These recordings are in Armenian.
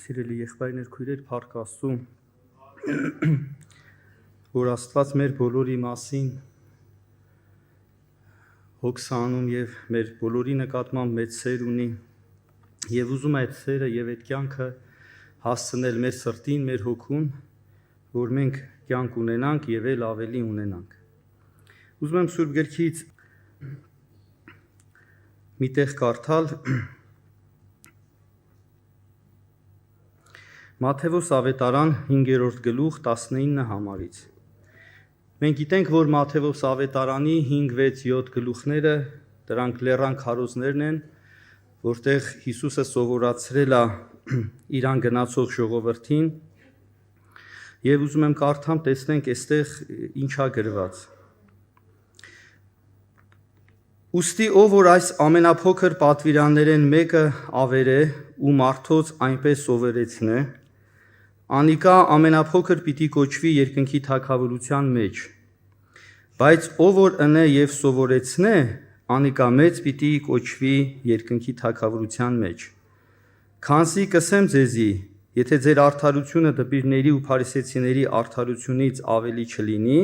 Սիրելի եղբայրներ, քույրեր, Փառք Աստծո, որ Աստված մեր բոլորի մասին հոգսանում եւ մեր բոլորի նկատմամբ մեծ սեր ունի եւ ուզում է այդ սերը եւ այդ կյանքը հասցնել մեր սրտին, մեր հոգուն, որ մենք կյանք ունենանք եւ էլ ավելի ունենանք։ Ուզում եմ Սուրբ Գրքից մի տեղ կարդալ Մատթեոս ավետարան 5-րդ գլուխ 19 համարից։ Մենք գիտենք, որ Մատթեոս ավետարանի 5, 6, 7 գլուխները դրանք լեռան քարոզներն են, որտեղ Հիսուսը սովորացրել է իրան գնացող ժողովրդին, եւ ուզում եմ կարդամ, տեսնենք այստեղ ինչա գրված։ Ուստի ով որ այս ամենափոքր պատվիրաններեն մեկը ավերե ու մարդոց այնպես սովորեցնե, անիկա ամենափոքր պիտի կոչվի երկնքի թագավորության մեջ, բայց ով որ ընե եւ սովորեցնե, անիկա մեծ պիտի կոչվի երկնքի թագավորության մեջ։ Քանզի կսեմ ձեզի, եթե ձեր արդարությունը դպիրների ու փարիսեցիների արդարությունից ավելի չլինի,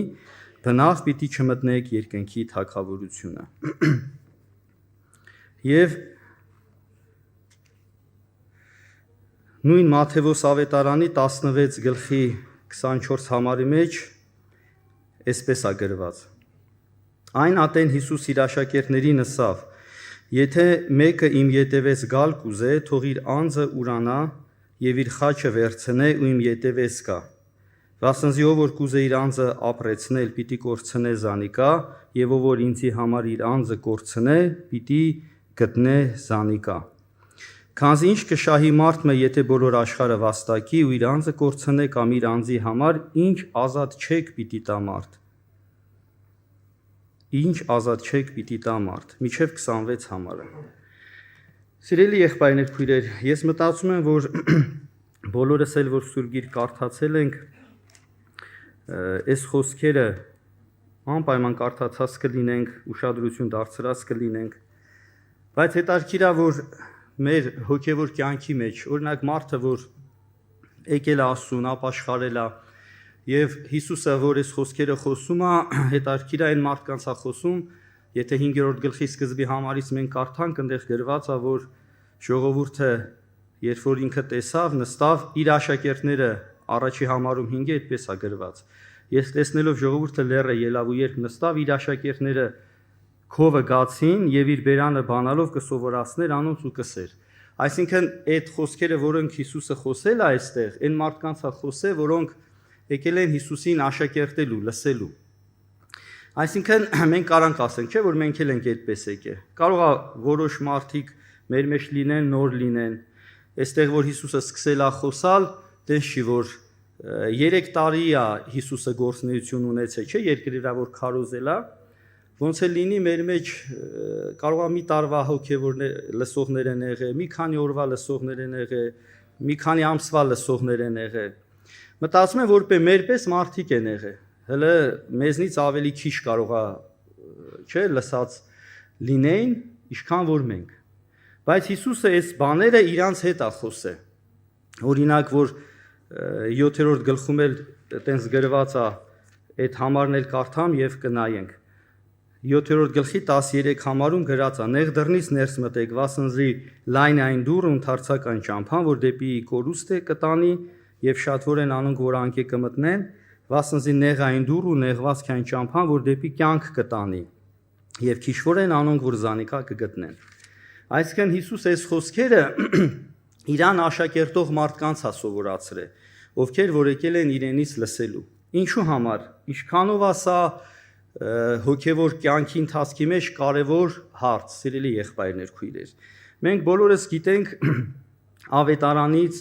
բնավ պիտի չմտնեք երկնքի թագավորությունը։ Եվ նույն Մատթեոս ավետարանի 16 գլխի 24 համարի մեջ այսպես է գրված. Այն ատեն Հիսուս իր աշակերտներին ասավ. Եթե մեկը իմ ետևես գալ կուզե, թող իր անձը ուրանա եւ իր խաչը վերցնե ու իմ ետևես գա։ Վասնզի ով որ կուզե իր անձը ապրեցնել, պիտի կորցնե զանիկա, եւ ով որ ինձի համար իր անձը կորցնե, պիտի գտնե զանիկա։ Քանզի ինչ կշահի մարդը, եթե բոլոր աշխարհը վաստակի ու իր անձը կորցնե կամ իր անձի համար, ինչ ազատ չեք պիտի տա մարդ։ Ինչ ազատ չեք պիտի տա մարդ։ Միջև 26 համարը։ Սիրելի եղբայրներ, քույրեր, ես մտածում եմ, որ բոլորս էլ որ Սուրբ Գիրք կարդացել ենք, այս խոսքերը անպայման կարդացած կլինենք, ուշադրություն դարձրած կլինենք, բայց հետաքրքիր է, որ մեր հոգևոր կյանքի մեջ, օրինակ մարդը, որ եկել է Աստծուն, ապաշխարել է, եւ Հիսուսը, որ այս խոսքերը խոսում է, հետաքրքիր է այն մարդկանց է խոսում, եթե 5-րդ գլխի սկզբի համարից մենք կարդանք, այնտեղ գրված է, որ ժողովուրդը, երբ որ ինքը տեսավ, նստավ, իր աշակերտները առաջի համարում 5-ը այդպես է գրված։ Ես տեսնելով ժողովուրդը լեռը ելավ ու երբ նստավ, իր աշակերտները քովը գացին եւ իր բերանը բանալով կսովորացներ անոնց ու կսեր։ Այսինքն այդ խոսքերը, որոնք Հիսուսը խոսել է այստեղ, այն մարդկանց է խոսել, որոնք եկել են Հիսուսին աշակերտելու, լսելու։ Այսինքն մենք կարանք ասենք, չէ՞ որ մենք էլ ենք այդպես եկել։ Կարող է որոշ մարդիկ մեր մեջ լինեն, նոր լինեն։ Այստեղ որ Հիսուսը սկսել է խոսալ, դες չի որ 3 տարի է Հիսուսը գործունեություն ունեցել, չէ՞, երկրի վրա որ քարոզել է, ոնց է լինի մեր մեջ կարող է մի տարվա հոգևոր լսողներ են եղել, մի քանի օրվա լսողներ են եղել, մի քանի ամսվա լսողներ են եղել։ Մտածում եմ, որ մերպես մարդիկ են եղել, հələ մեզնից ավելի քիչ կարող է, չէ, լսած լինեին, ինչքան որ մենք։ Բայց Հիսուսը այս բաները իրանց հետ է խոսել։ Օրինակ, որ 7-րդ գլխում էլ տենց գրված է, այդ համարն էլ կարդամ եւ կնայենք։ 7-րդ գլխի 13 համարում գրած է. Նեղ դռնից ներս մտեք, վասնզի լայն այն դուռը ընդարձակ այն ճամփան, որ դեպի կորուստ է կտանի եւ շատ որ են անոնք, որ անկե կմտնեն, վասնզի նեղ այն դուռ ու նեղված այն ճամփան, որ դեպի կյանք կտանի եւ քիչ որ են անոնք, որ զանիկա կգտնեն։ Այսինքն Հիսուս այս խոսքերը իրան աշակերտող մարդկանց է սովորացրել, ովքեր որ եկել են իրենից լսելու։ Ինչու համար, ինչքանով է սա հոգևոր կյանքի ընթացքի մեջ կարևոր հարց, սիրելի եղբայրներ, քույրեր։ Մենք բոլորս գիտենք ավետարանից,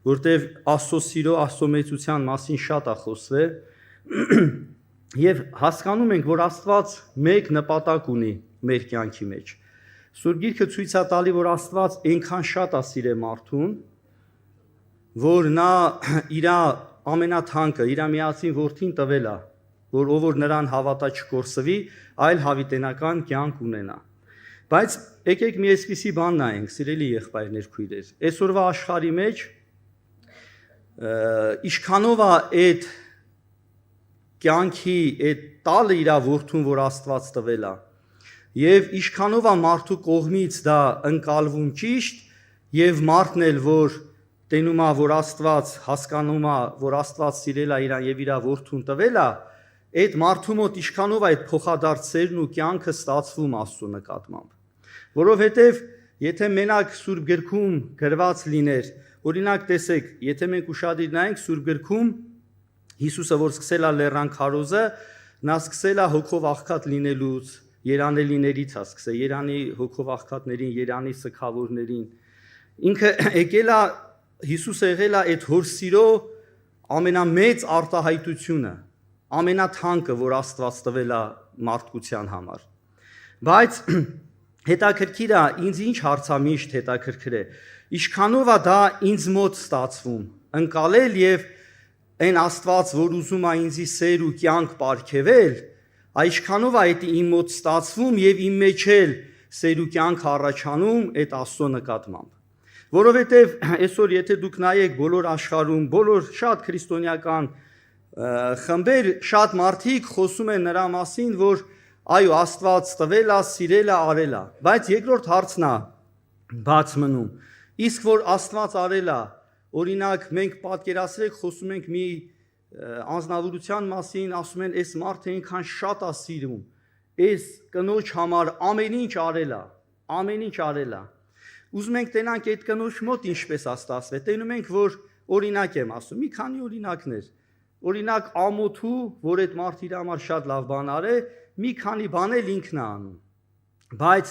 որտեղ Աստծո սիրո, Աստծո մեծության մասին շատ է խոսվել, եւ հասկանում ենք, որ Աստված մեկ նպատակ ունի մեր կյանքի մեջ։ Սուրբ Գիրքը ցույց է տալի, որ Աստված այնքան շատ է սիրել մարդուն, որ նա իր ամենաթանկը, իր միածին որդին տվել է, որ ով որ նրան հավատա չկորսվի, այլ հավիտենական կյանք ունենա։ Բայց եկեք մի այսպիսի բան նայենք, սիրելի եղբայրներ, քույրեր։ Այսօրվա աշխարհի մեջ ինչքանով է այդ կյանքի այդ տալը իր որդուն, որ Աստված տվել է, եւ ինչքանով է մարդու կողմից դա ընկալվում ճիշտ, եւ մարդն էլ որ տենում է, որ Աստված հասկանում է, որ Աստված սիրել է իրան եւ իր որդուն տվել է, այդ մարդու մոտ ինչքանով այդ փոխադարձերն ու կյանքը ստացվում Աստծո նկատմամբ։ Որովհետև եթե մենակ Սուրբ գրքում գրված լիներ, օրինակ տեսեք, եթե մենք ուշադիր նայենք Սուրբ գրքում Հիսուսը որ սկսել է լեռան քարոզը, նա սկսել է հոգով աղքատ լինելուց, երանելիներից է սկսել, Երանի հոգով աղքատներին, Երանի սգավորներին։ Ինքը եկել է Հիսուսը եղել է այդ հոր սիրո ամենամեծ արտահայտությունը, ամենաթանկը, որ Աստված տվել է մարդկության համար։ Բայց հետաքրքիր է, ինձ ինչ հարցամիշտ հետաքրքր է, ինչքանով է դա ինձ մոտ ստացվում, ընկալել եւ այն Աստված, որ ուզում է ինձի սեր ու կյանք պարգևել, այսքանով է դա իմ մոտ ստացվում եւ իմ մեջ էլ սեր ու կյանք առաջանում այդ Աստծո նկատմամբ։ Որովհետև այսօր եթե դուք նայեք բոլոր աշխարհում, բոլոր շատ քրիստոնեական խմբեր, շատ մարդիկ խոսում են նրա մասին, որ այո, Աստված տվել է, սիրել է, արել է, բայց երկրորդ հարցն է բաց մնում։ Իսկ որ Աստված արել է, օրինակ մենք պատկերացրեք խոսում ենք մի անձնավորության մասին, ասում են, այս մարդը ինքան շատ է սիրում, այս կնոջ համար ամեն ինչ արել է, ամեն ինչ արել է։ Ուզում ենք տենանք այդ կնոջ մոտ ինչպես է ստացվել։ Տենում ենք, որ օրինակ եմ ասում, մի քանի օրինակներ։ Օրինակ ամոթու, որ այդ մարդը իր համար շատ լավ բան արե, մի քանի բան էլ ինքն է անում։ Բայց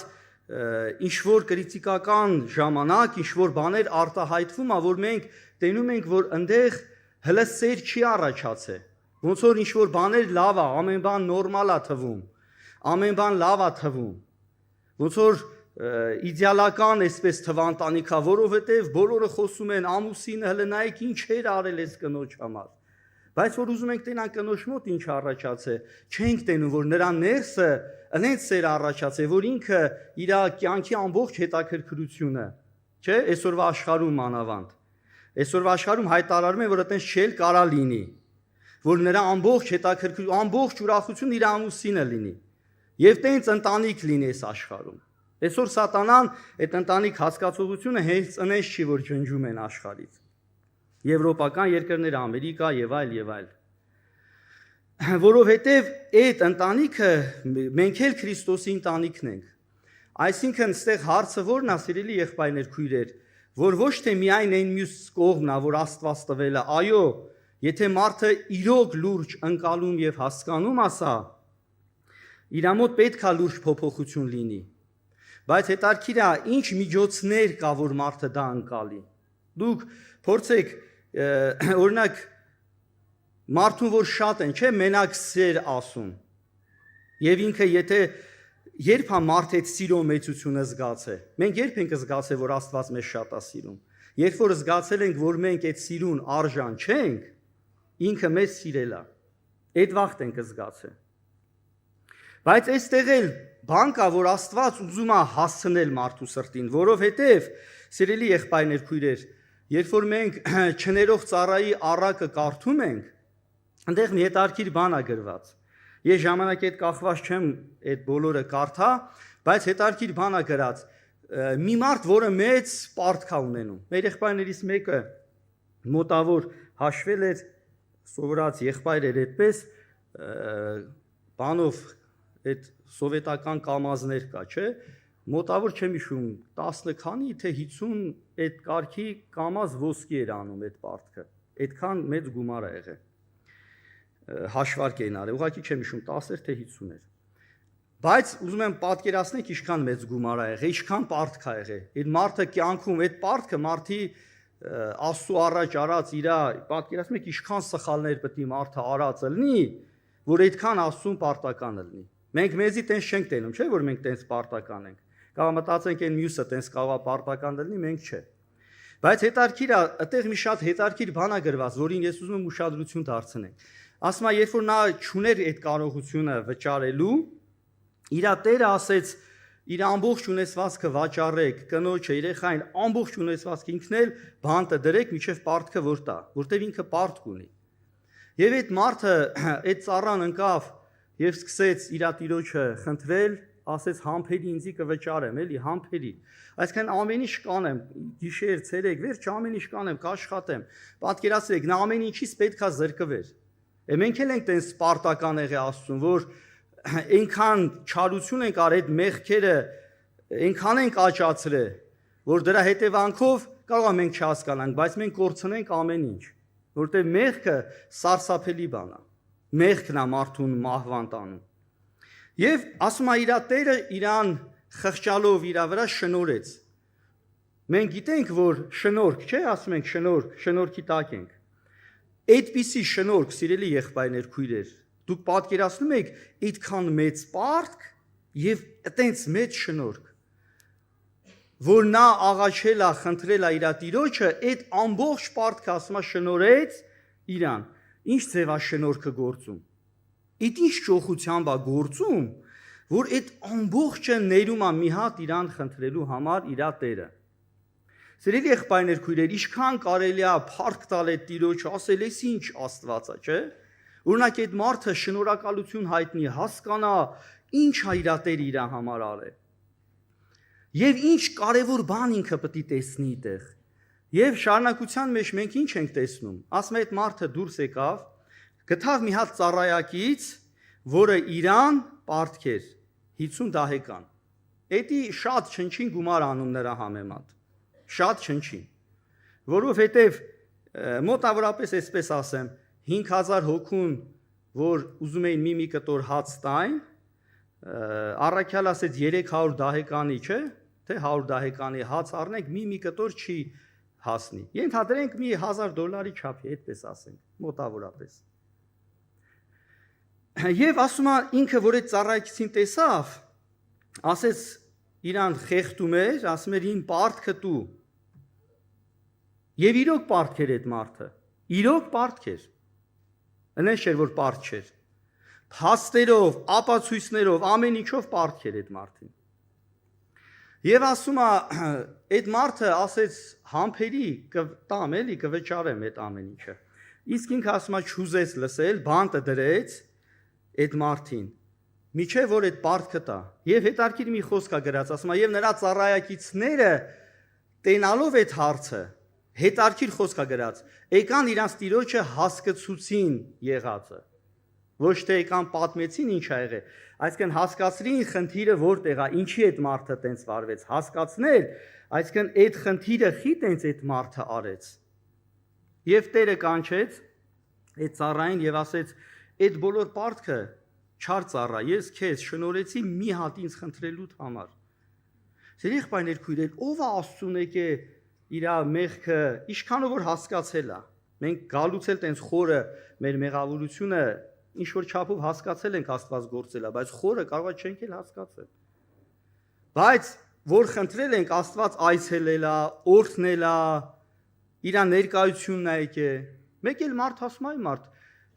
ինչ որ կրիտիկական ժամանակ, ինչ որ բաներ արտահայտվում է, որ մենք տենում ենք, որ այնտեղ հələ սեր չի առաջացել։ Ոնց որ ինչ որ բաներ լավ է, ամեն բան նորմալ է թվում, ամեն բան լավ է թվում։ Ոնց որ իդեալական այսպես թվանտանիք է, որովհետև բոլորը խոսում են ամուսինը հələ նայեք ինչեր արել էս կնոջ համար։ Բայց որ ուզում ենք տենան կնոջ մոտ ինչ առաջացե, չենք տենում, որ նրա ներսը այնց սեր առաջացե, որ ինքը իր կյանքի ամբողջ հետաքրքրությունը, չէ, այսօրվա աշխարհում մանավանդ։ Այսօրվա աշխարհում հայտարարում են, որ այտենց չել կարա լինի, որ նրա ամբողջ հետաքրքրություն, ամբողջ ուրախությունը իր ամուսինը լինի։ Եվ տենց ընտանիք լինի այս աշխարհում։ Այսօր սատանան այդ ընտանիք հասկացողությունը հենց այնպես չի, որ ջնջում են աշխարհից։ Եվրոպական երկրներ, Ամերիկա եւ այլ։ Որովհետեւ այդ ընտանիքը մենք էլ Քրիստոսի ընտանիքն ենք։ Այսինքն այստեղ հարցը ո՞րն է, սիրելի եղբայրներ, քույրեր, որ ոչ թե միայն այն մյուս կողմն է, որ Աստված տվել է, այո, եթե մարդը իրոք լուրջ ընկալում եւ հասկանում ասա, իր մոտ պետք է լուրջ փոփոխություն լինի։ Բայց հետաքրքիր է, ինչ միջոցներ կա, որ մարդը դա ընկալի։ Դուք փորձեք, օրինակ, մարդուն, որ շատ են, չէ, մենակ սեր ասում։ Եվ ինքը եթե երբ է մարդ այդ սիրո մեծությունը զգացել։ Մենք երբ ենք զգացել, որ Աստված մեզ շատ է սիրում։ Երբ որ զգացել ենք, որ մենք այդ սիրուն արժան չենք, ինքը մեզ սիրել է։ Այդ վաղտ ենք զգացել։ Բայց այստեղ էլ բան կա, որ Աստված ուզում է հասցնել մարդու սրտին, որովհետև, սիրելի եղբայրներ, քույրեր, երբ որ մենք չներող ծառայի առակը կարդում ենք, այնտեղ մի հետաքրքիր բան է գրված։ Ես ժամանակի հետ կախված չեմ այդ բոլորը կարդա, բայց հետաքրքիր բան է գրած։ Մի մարդ, որը մեծ պարտք է ունենում։ Մեր եղբայրներից մեկը մոտավոր հաշվել էր, սովորած եղբայր էր այդպես, բանով այդ սովետական կամազներ կա, չէ, մոտավոր չեմ հիշում 10 քանի թե 50 այդ կարգի կամազ ոսկի էր անում այդ պարտքը, այդքան մեծ գումար է եղել, հաշվարկ էին արել, ուղղակի չեմ հիշում 10 թե 50 էր, բայց ուզում եմ պատկերացնեք ինչքան մեծ գումար է եղել, ինչքան պարտք է եղել, այդ մարդը կյանքում այդ պարտքը մարդի Աստծո առաջ արած իր, պատկերացնում եք ինչքան սխալներ պետք է մարդը արած լինի, որ այդքան Աստծուն պարտական լինի։ Մենք մեզի տենց չենք տենում, չէ՞ որ մենք տենց պարտական ենք։ Կարող մտածենք այն մյուսը տենց կարող է պարտական լինի, մենք չէ։ Բայց հետաքրքիր է, այդտեղ մի շատ հետաքրքիր բան է գրված, որին ես ուզում եմ ուշադրություն դարձնենք։ Ասում է, երբ որ նա չուներ այդ կարողությունը վճարելու, իր Տերը ասեց, իր ամբողջ ունեցվածքը վաճառեք, կնոջը, երեխային, ամբողջ ունեցվածքը ինքն էլ բանտը դրեք միջև պարտքը որ տա, որտեվ ինքը պարտք ունի։ Եվ այդ մարդը այդ ծառան ընկավ եւ սկսեց իր տիրոջը խնդրել, ասեց համբերի ինձի կվճարեմ, էլի համբերի։ Այսինքն ամեն ինչ կանեմ, գիշեր, ցերեկ, վերջ ամեն ինչ կանեմ, կաշխատեմ։ Պատկերացրեք, նա ամեն ինչից պետքա զրկվեր։ Մենք էլ ենք տես սպարտական եղե Աստծուն, որ այնքան չարություն ենք արել այդ մեղքերը, այնքան ենք աճացրել, որ դրա հետևանքով կարող է մենք չհասկանանք, բայց մենք կորցնենք ամեն ինչ, որտեղ մեղքը սարսափելի բան է։ Մեղքն է մարդուն մահվան տանում։ Եվ ասում է իր Տերը իրան խղճալով իր վրա շնորհեց։ Մենք գիտենք, որ շնորհք, չէ, ասում ենք շնորհք, շնորհքի տակ ենք։ Այդպիսի շնորհք, սիրելի եղբայրներ, քույրեր, դուք պատկերացնում եք այդքան մեծ պարտք եւ այտենց մեծ շնորհք, որ նա աղաչել է, խնդրել է իր Տիրոջը, այդ ամբողջ պարտքը ասում է շնորհեց իրան։ Ինչ ձև է շնորհքը գործում։ Այդ ինչ ճոխությամբ է գործում, որ այդ ամբողջը ներում է մի հատ իրան խնդրելու համար իր Տերը։ Սիրելի եղբայրներ, քույրեր, ինչքան կարելի է փառք տալ այդ Տիրոջը, ասել էս ինչ Աստված է, չէ՞։ Օրինակ այդ մարդը շնորհակալություն հայտնի, հասկանա ինչ է իր Տերը իր համար արել։ Եվ ինչ կարևոր բան ինքը պետք է տեսնի այդտեղ։ Եվ շարունակության մեջ մենք ինչ ենք տեսնում։ Ասում է այդ մարդը դուրս եկավ, գտավ մի հատ ծառայակից, որը իրան պարտքեր 50 դահեկան։ Էդի շատ չնչին գումար անում նրա համեմատ։ Շատ չնչին։ Որովհետև մոտավորապես այսպես ասեմ, 5000 հոգուն, որ ուզում էին մի կտոր հաց տային, առաքյալ ասեց 300 դահեկանի, չէ՞, թե 100 դահեկանի հաց առնենք, մի կտոր չի հասնի։ Ենթադրենք մի $1000 չափի, այդպես ասենք, մոտավորապես։ Եվ ասում է ինքը, որ այդ ծառայքին տեսավ, ասեց իրան խեղդում էր, ասում էր իմ պարտքը դու։ Եվ իրոք պարտքեր այդ մարդը։ Իրոք պարտքեր։ Այնպես չէր, որ պարտ չէր։ Փաստերով, ապացույցներով, ամեն ինչով պարտքեր այդ մարդին։ Եվ ասում է այդ մարդը ասեց համբերի կտամ էլի կվճարեմ այդ ամեն ինչը։ Իսկ ինքը ասում է չուզեց լսել, բանտը դրեց այդ մարդին։ Միջև որ այդ պարտքը տա։ Եվ հետարքիր մի խոսք է գրած, ասում է եւ նրա ծառայակիցները տենալով այդ հարցը, հետարքիր խոսք է գրած, եկան իրանց Տիրոջը հասկացուցին եղածը։ Ոչ թե եկան պատմեցին ինչ ա եղել, այսինքն հասկացրին խնդիրը որտեղ է, ինչի այդ մարդը տենց վարվեց, հասկացնել, այսինքն այդ խնդիրը խի տենց այդ մարդը արեց։ Եվ Տերը կանչեց այդ ծառային եւ ասեց. «Այդ բոլոր պարտքը չար ծառա, ես քեզ շնորհեցի մի հատ ինձ խնդրելուդ համար»։ Սիրելի եղբայրներ, քույրեր, ով է Աստծուն եկե իր մեղքը, ինչքանով որ հասկացել է։ Մենք գալուց էլ տենց խորը մեր մեղավորությունը ինչ որ չափով հասկացել ենք Աստված գործելա, բայց խորը կարող է չենք էլ հասկացել։ Բայց որ խնդրել ենք Աստված այցելելա, օրհնելա, իր ներկայությունն է եկե։ Մեկ էլ մարդ ասում է, մարդ,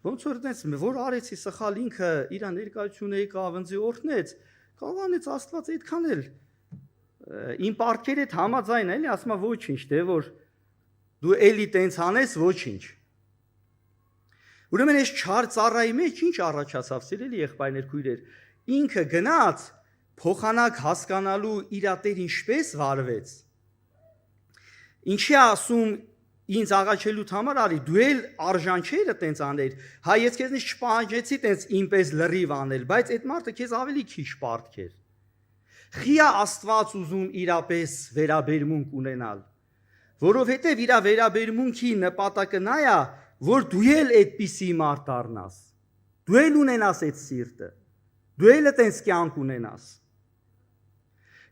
ոնց որ տենց որ արեցի սխալ ինքը իր ներկայությունը եկավ, ինձ օրհնեց, կարողանեց Աստված այդքան էլ իմ պարտքերի հետ համաձայն էլի, ասում է ոչինչ, դե որ դու էլի տենց անես, ոչինչ։ Ուրեմն այս չար ծառայի մեջ ինչ առաջացավ, սիրելի եղբայրներ, քույրեր, ինքը գնաց փոխանակ հասկանալու իր Տեր ինչպես վարվեց։ Ինչի ասում ինձ աղաչելուց համար արի, դու էլ արժան չէր տենց անել։ Հա ես քեզնից չպահանջեցի տենց ինպես լրիվ անել, բայց այդ մարդը քեզ ավելի քիչ պարտքեր։ Խիա Աստված ուզում իրապես վերաբերմունք ունենալ, որովհետև իր վերաբերմունքի նպատակը նա է, որ դու էլ այդպիսի մարդ դառնաս, դու էլ ունենաս այդ սիրտը, դու էլ այդպես կյանք ունենաս։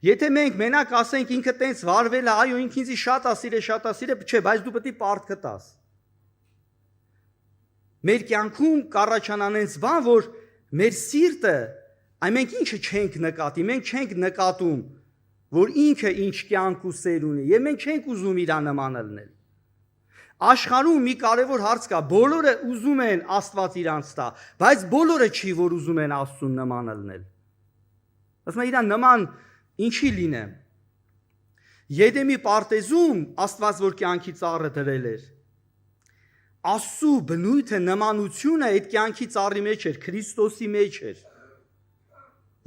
Եթե մենք մենակ ասենք ինքը տենց վարվել է, այո, ինքը ինձ շատ է սիրել, չէ, բայց դու պետք է պարտքը տաս։ Մեր կյանքում կառաջանանենց բան, որ մեր սիրտը, այ մենք ինչը չենք նկատի, մենք չենք նկատում, որ ինքը ինչ կյանք ու սեր ունի, եւ մենք չենք ուզում իր նման լինել։ Աշխարհում մի կարևոր հարց կա, բոլորը ուզում են Աստված իրանց տա, բայց բոլորը չի որ ուզում են Աստծուն նման լինել։ Ասում եմ իր նման Ինչի լինեմ։ Եդեմի պարտեզում Աստված որ կյանքի ծառը դրել էր։ Աստծու բնույթը նմանությունը այդ կյանքի ծառի մեջ էր, Քրիստոսի մեջ էր։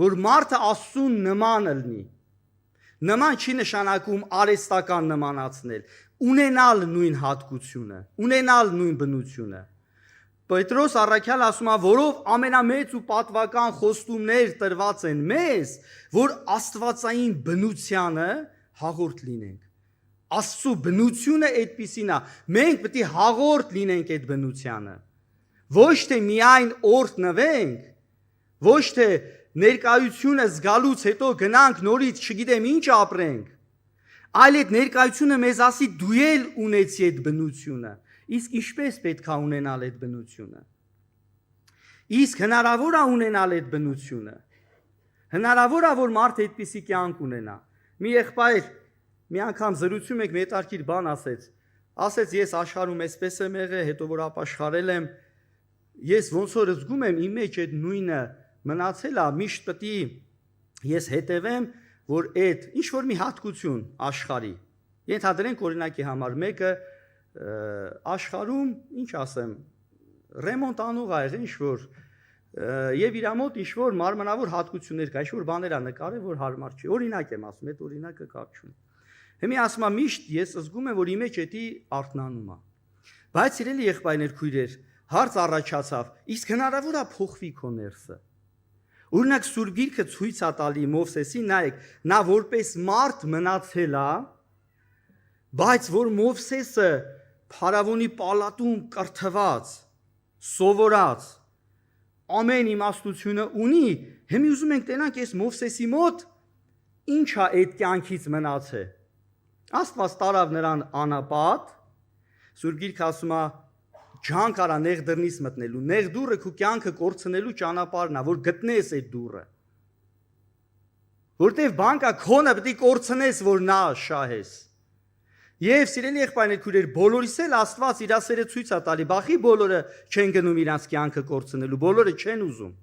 Որ մարդը Աստծուն նման լինի։ Նման չի նշանակում արհեստական նմանացնել, ունենալ նույն հատկությունը, ունենալ նույն բնությունը։ Պետրոս առաքյալ ասում է, որով ամենամեծ ու պատվական խոստումներ տրված են մեզ, որ աստվածային բնությանը հաղորդ լինենք։ Աստծու բնությունը այդպիսին է, մենք պետք է հաղորդ լինենք այդ բնությանը։ Ոչ թե միայն օրհնվենք, ոչ թե ներկայությունը զգալուց հետո գնանք նորից չգիտեմ ինչ ապրենք, այլ այդ ներկայությունը մեզ ասի դու էլ ունեցի այդ բնությունը, իսկ ինչպես պետք է ունենալ այդ բնությունը։ Իսկ հնարավոր է ունենալ այդ բնությունը։ Հնարավոր է որ մարդը այդպիսի կյանք ունենա։ Մի եղբայր մի անգամ զրուցում եք մետարկիր բան ասեց ես աշխարհում էսպես եմ եղել, հետո որ ապաշխարել եմ, ես ոնց որ զգում եմ իմ մեջ այդ նույնը մնացել է, միշտ պետք է ես հետևեմ, որ այդ ինչ որ մի հատկություն աշխարհի։ Ենթադրենք օրինակի համար մեկը աշխարհում, ինչ ասեմ, ռեմոնտ անող ա եղել ինչ որ եւ իր մոտ ինչ որ մարմնավոր հատկություններ կա, ինչ որ բաներ ա նկարել, որ հարմար չի։ Օրինակ եմ ասում, այդ օրինակը կապ չունի։ Հիմա ասում եմ միշտ ես զգում եմ, որ իմ մեջ էդի արթնանում է։ Բայց իրելի եղբայրներ քույրեր, հարց առաջացավ, իսկ հնարավոր է փոխվի քո ներսը։ Օրինակ Սուրբ Գիրքը ցույց է տալի Մովսեսին, նայեք, նա որպես մարդ մնացել է, բայց որ Մովսեսը Փարավոնի պալատում կրթված, սովորած, ամեն իմաստությունը ունի, հիմա ուզում ենք տենանք այս Մովսեսի մոտ ինչ է այդ կյանքից մնացել։ Աստված տարավ նրան անապատ, Սուրբ Գիրքը ասում է ջանք արա նեղ դռնից մտնելու, նեղ դուռը քո կյանքը կորցնելու ճանապարհն է, որ գտնես այդ դուռը։ Որտեվ բանկա քոնը պետք է կորցնես, որ նա շահես։ Եվ սիրելի եղբայրներ քույրեր, բոլորիս էլ Աստված իր ասերը ցույց է տալի, բախի բոլորը չեն գնում իրանց կյանքը կորցնելու, բոլորը չեն ուզում։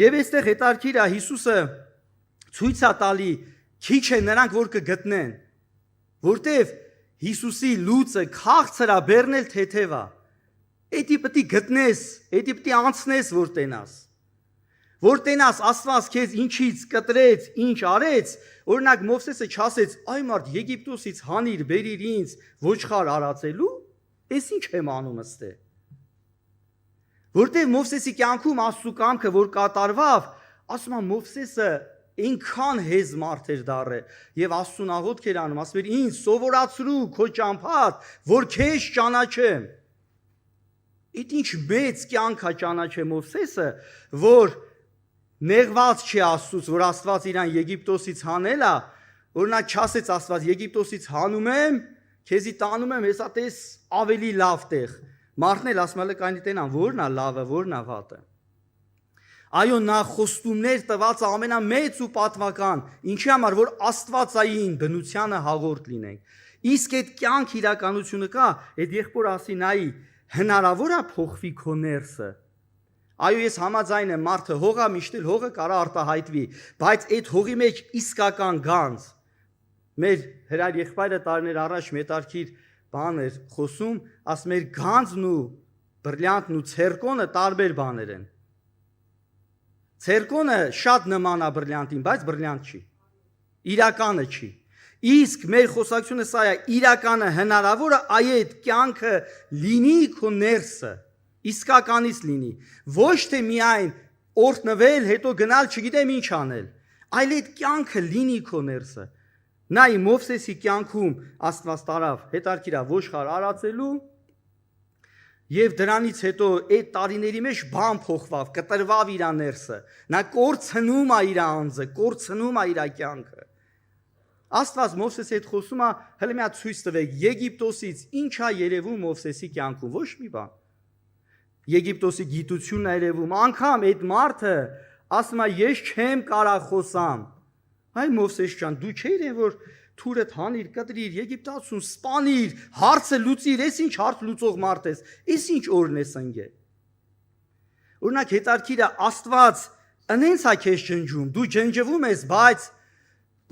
Եվ այստեղ հետարքիր է Հիսուսը ցույց է տալի, քիչ է նրանք որ կգտնեն, որտեվ Հիսուսի լուծը քաղցր է բեռնել թեթև է։ Էդի պետք է գտնես, էդի պետք է անցնես, որ տենաս։ Որ տենաս Աստված քեզ ինչից կտրեց, ինչ արեց, օրինակ Մովսեսը չասեց, այ մարդ Եգիպտոսից հանիր, բերիր ինձ ոչխար արածելու, ես ինչ եմ անում ըստե։ Որտեղ Մովսեսի կյանքում Աստծու կամքը որ կատարվավ, ասում եմ Մովսեսը այնքան հեզ մարդ էր դառել եւ Աստծուն աղոթք էր անում, ասում էր ինձ սովորացրու քո ճամփատ, որ քեզ ճանաչեմ։ Այդ ինչ մեծ կյանք է ճանաչել Մովսեսը, որ նեղված չի Աստծուց, որ Աստված իրան Եգիպտոսից հանել է, օրինակ չասեց Աստված Եգիպտոսից հանում եմ, քեզի տանում եմ, հեսա տես ավելի լավ տեղ։ Մարդն էլ ասում է կանի տենան, որն է լավը, որն է վատը։ Այո, նա խոստումներ տված ամենամեծ ու պատվական, ինչի համար որ Աստվածային բնությանը հաղորդ լինենք։ Իսկ այդ կյանք իրականությունը կա, այդ եղբոր ասի նայի, հնարավոր է փոխվի քո ներսը։ Այո, ես համաձայն եմ, մարդը հողա միշտ էլ հողը կարա արտահայտվի, բայց այդ հողի մեջ իսկական գանձ։ Մեր հրար եղբայրը տարիներ առաջ մետարկիր բան էր խոսում, ասում էր գանձն ու բրլյանտն ու ցերկոնը տարբեր բաներ են։ Ցերկոնը շատ նման է բրլյանտին, բայց բրլյանտ չի։ Իրականը չի։ Իսկ մեր խոսակցությունը սա է, իրականը հնարավոր է այդ կյանքը լինի քո ներսը, իսկականից լինի, ոչ թե միայն օրհնվել, հետո գնալ, չգիտեմ ինչ անել, այլ այդ կյանքը լինի քո ներսը։ Նայ Մովսեսի կյանքում Աստված տարավ հետարքիրա ոչխար արածելու եւ դրանից հետո այդ տարիների մեջ բան փոխվավ, կտրվավ իր ներսը։ Նա կորցնում է իր անձը, կորցնում է իր կյանքը։ Աստված Մովսեսի հետ խոսում է, հələ մի հատ ցույց տվեք Եգիպտոսից ինչ է երևում Մովսեսի կյանքում, ոչ մի բան։ Եգիպտոսի գիտությունն է երևում, անգամ այդ մարդը ասում է ես չեմ կարող խոսամ։ Այ Մովսես ջան, դու չէիր որ թուրդ հանիր, կտրիր, Եգիպտացուն սպանիր, հարցը լուծիր, ես ինչ հարց լուծող մարդ ես, ես ինչ օրն ես ընկել։ Օրինակ հետարքիրը Աստված Անենց է քեզ ջնջում, դու ջնջվում ես, բայց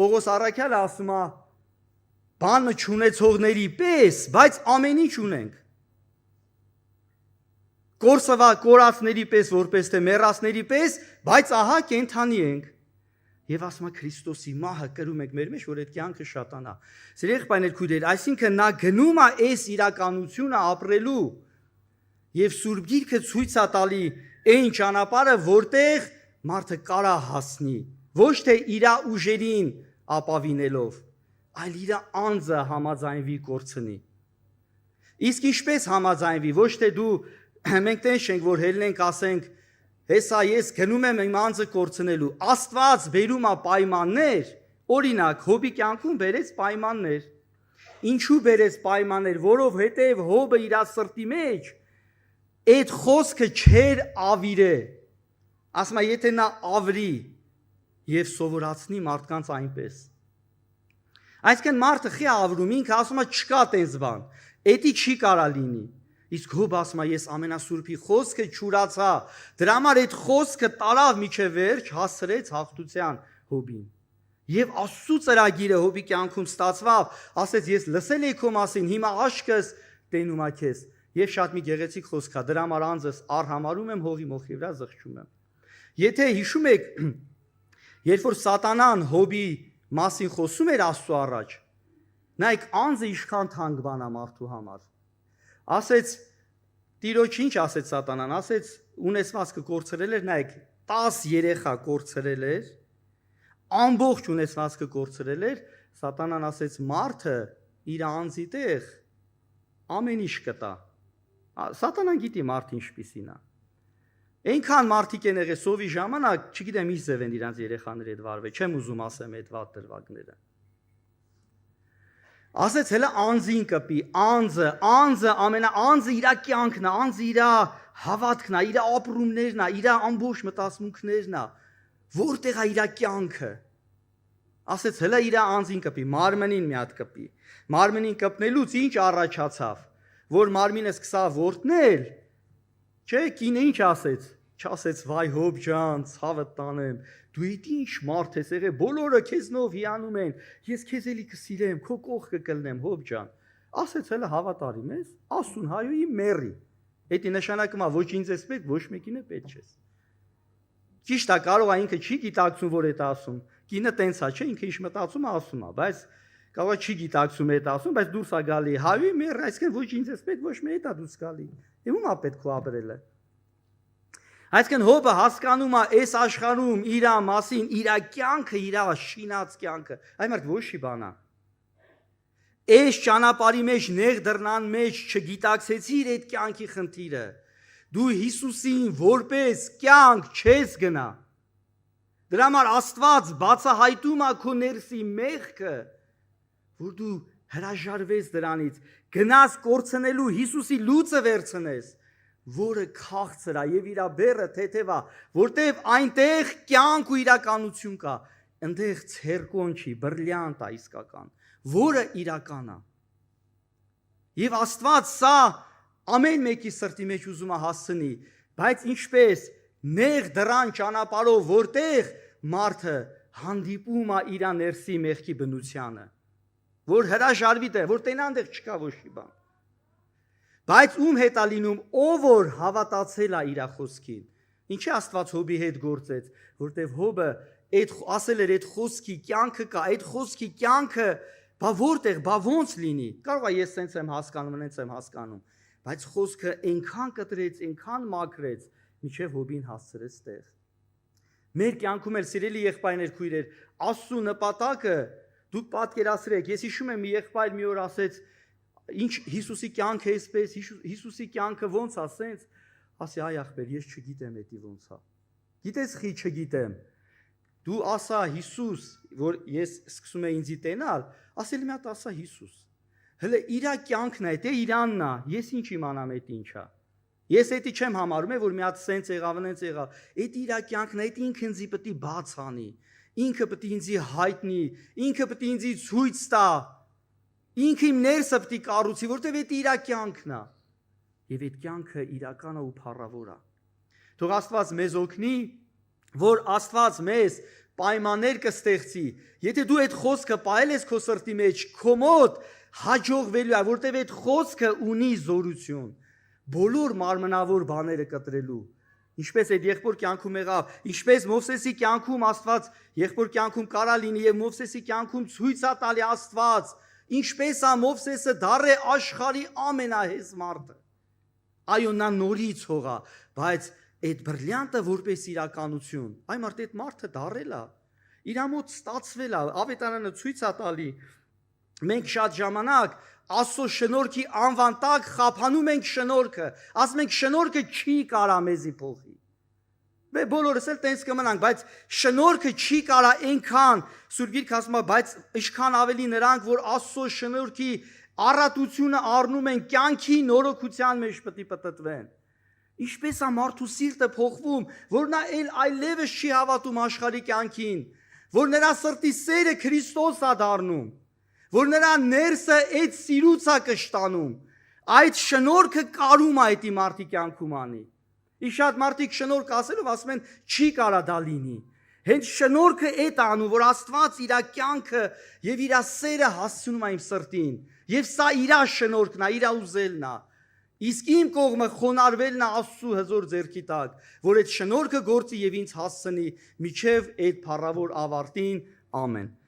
Պողոս Առաքյալը ասում է բանը չունեցողների պես, բայց ամեն ինչ ունենք։ Կորածների պես, որպես թե մեռածների պես, բայց ահա կենթանի ենք։ Եվ ասում է Քրիստոսի մահը կրում ենք մեր մեջ, որ այդ կյանքը շատանա։ Սիրելի եղբայրներ, քույրեր, այսինքն նա գնում է այս իրականությունը ապրելու եւ Սուրբ Գիրքը ցույց է տալի այն ճանապարհը, որտեղ մարդը կարա հասնի, ոչ թե իր ուժերին ապավինելով, այլ իր անձը համաձայնվի կորցնի։ Իսկ ինչպես համաձայնվի, ոչ թե դու մենք տենց չենք, որ հելնենք, ասենք, հեսա ես գնում եմ իմ անձը կորցնելու։ Աստված բերում է պայմաններ, օրինակ Հոբի կյանքում բերեց պայմաններ։ Ինչու բերեց պայմաններ, որովհետև Հոբը իր սրտի մեջ այդ խոսքը չեր ավիրե։ Ասում է, եթե նա ավրի եւ սովորացնի մարդկանց այնպես։ Այսինքն մարդը խի ավրում, ինքը ասում է չկա տես բան, էդի չի կարա լինի։ Իսկ Հոբը ասում է, ես ամենասուրբի խոսքը չուրացա, դրա համար այդ խոսքը տարավ միջև վերջ, հասցրեց հաղթության Հոբին։ Եվ Աստծո ծրագիրը Հոբի կյանքում ստացվավ, ասեց, ես լսել եի քո մասին, հիմա աշկս տենում է քեզ։ Եվ շատ մի գեղեցիկ խոսք է, դրա համար անձս արհամարում եմ հողի մոխի վրա զղջում եմ։ Եթե հիշում եք, երբ որ Սատանան Հոբի մասին խոսում էր Աստծո առաջ, նայեք անձը ինչքան թանկ բան է մարդու համար։ Ասեց Տիրոջ ինչ ասեց Սատանան, ասեց ունեցվածքը կորցրել էր, նայեք 10 երեխա կորցրել էր, ամբողջ ունեցվածքը կորցրել էր, Սատանան ասեց մարդը իր անձի տեղ ամեն ինչ կտա։ Սատանան գիտի մարդը ինչպիսին է։ Այնքան մարդիկ են եղել սովի ժամանակ, չգիտեմ ինչ ձև են իրանց երեխաների հետ վարվել, չեմ ուզում ասեմ այդ վատ դրվագները։ Ասեց հələ անձին կպի, անձը ամենաանձը իր կյանքն է, անձը իր հավատքն է, իր ապրումներն է, իր ամբողջ մտածմունքներն է, որտեղ է իր կյանքը։ Ասեց հələ իր անձին կպի, մարմնին մի հատ կպի։ Մարմնին կպնելուց ինչ առաջացավ, որ մարմինը սկսավ ворտնել, չէ, կինը ինչ ասեց, չասեց վայ Հոբ ջան, ցավը տանեմ, դու ինչ մարդ ես եղել, բոլորը քեզնով հիանում են, ես քեզ էլի կսիրեմ, քո կողքը կլնեմ, Հոբ ջան։ Ասեց հələ հավատարիմ ես, ասուն հայոյի մերի։ Էդի նշանակում է ոչ ինձ ես պետք, ոչ մեկին է պետք չես։ Ճիշտ է, կարող է ինքը չի գիտակցում, որ այդ ասում։ Կինը տենց է, չէ, ինքը ինչ մտածում է, ասում է, բայց կարող է չի գիտակցում այդ ասում, բայց դուրս է գալի, հայոյի մերի, այսինքն ոչ ինձ ես պետք, ոչ մեկ է դուրս գալի։ Եվ ում է պետք ու ապրելը։ Այսինքն Հոբը հասկանում է այս աշխարհում իր մասին, իր կյանքը, իր շինած կյանքը, այ մարդ ոչ մի բան է։ Այս ճանապարհի մեջ նեղ դռնան մեջ չգիտակցեցիր այդ կյանքի խնդիրը։ Դու Հիսուսին որպես կյանք չես գնա։ Դրա համար Աստված բացահայտում է քո ներսի մեղքը, որ դու հրաժարվես դրանից, գնաս կորցնելու Հիսուսի լուծը վերցնես, որը քաղցր է եւ իր բեռը թեթև է, որտեւ այնտեղ կյանք ու իրականություն կա, այնտեղ ցերկոն չի, բրլյանտ է իսկական, որը իրական է։ Եվ Աստված սա ամեն մեկի սրտի մեջ ուզում է հասցնի, բայց ինչպես նեղ դրան ճանապարհով, որտեղ մարդը հանդիպում է իր ներսի մեղքի բնությանը, որ հրաժարվի դե, որ տենանդեղ չկա ոչ մի բան։ Բայց ում հետ է լինում, ով որ հավատացել է իր խոսքին։ Ինչի Աստված Հոբի հետ գործեց, որտեվ Հոբը այդ ասել էր այդ խոսքի կյանքը կա, այդ խոսքի կյանքը բա որտեղ, բա ոնց լինի։ Կարող է ես սենց եմ հասկանում, նենց եմ հասկանում, բայց խոսքը այնքան կտրեց, այնքան մաքրեց, միջև Հոբին հասցրեց տեղ։ Մեր կյանքում էլ սիրելի եղբայրներ, քույրեր, Աստծո նպատակը դուք պատկերացրեք, ես հիշում եմ մի եղբայր մի օր ասեց, ինչ Հիսուսի կյանքը էսպես, Հիսուսի կյանքը ոնց է, սենց, ասի այ ախպեր, ես չգիտեմ էդի ոնց է։ Գիտես խի չգիտեմ։ Դու ասա Հիսուս, որ ես սկսում եմ ինձի տենալ, ասել մի հատ ասա Հիսուս։ Հələ իր կյանքն է, դե իրանն է, ես ինչ իմանամ էդ ինչ է։ Ես էդի չեմ համարում, որ մի հատ սենց եղավ, նենց եղավ։ Էդ իր կյանքն է, էդ ինքը ինձի պետք է բաց անի։ Ինքը պետք է ինձի հայտնի, ինքը պետք է ինձի ցույց տա։ Ինքը իմ ներսը պետք է կառուցի, որտեվ էդ իր կյանքն է։ Եվ այդ կյանքը իրական է ու փառավոր է։ Թող Աստված մեզ օգնի որ Աստված մեզ պայմաններ կստեղծի, եթե դու այդ խոսքը պահել ես քո սրտի մեջ, քո մոտ հաջողվելու է, որտեղ այդ խոսքը ունի զորություն, բոլոր մարմնավոր բաները կտրելու։ Ինչպես այդ եղբոր կյանքում եղավ, ինչպես Մովսեսի կյանքում Աստված եղբոր կյանքում կարա լինի եւ Մովսեսի կյանքում ցույց է տալի Աստված, ինչպես է Մովսեսը դառե աշխարհի ամենահեզ մարդը։ Այո, նա նորից հողա, բայց այդ բրլյանտը որպես իրականություն, այ մարդ այդ մարդը դառել է, իր մոտ ստացվել է, ավետարանը ցույց է տալի։ Մենք շատ ժամանակ Աստծո շնորհքի անվան տակ խափանում ենք շնորհքը, ասում ենք շնորհքը չի կարա մեզի փոխի։ Մենք բոլորս էլ տենց կմնանք, բայց շնորհքը չի կարա այնքան, Սուրբ Գիրքը ասում է, բայց ինչքան ավելի նրանք, որ Աստծո շնորհքի առատությունը առնում են, կյանքի նորոգության մեջ պետք է պտտվեն։ Ինչպես է մարդու սիրտը փոխվում, որ նա այլևս չի հավատում աշխարհի կյանքին, որ նրա սրտի սերը Քրիստոս է դառնում, որ նրա ներսը այդ սիրուց է կշտանում, այդ շնորհքը կարում է այդ մարդի կյանքում անի։ Իսկ շատ մարդիկ շնորհք ասելով ասում են չի կարա դա լինի։ Հենց շնորհքը այդ անում, որ Աստված իր կյանքը եւ իր սերը հասցնում է իմ սրտին, եւ սա իր շնորհքն է, իր ուզելն է։ Իսկ իմ կողմը խոնարհվելն է Աստծո հզոր ձեռքի տակ, որ այդ շնորհքը գործի եւ ինձ հասցնի միջև այդ փառավոր ավարտին։ Ամեն։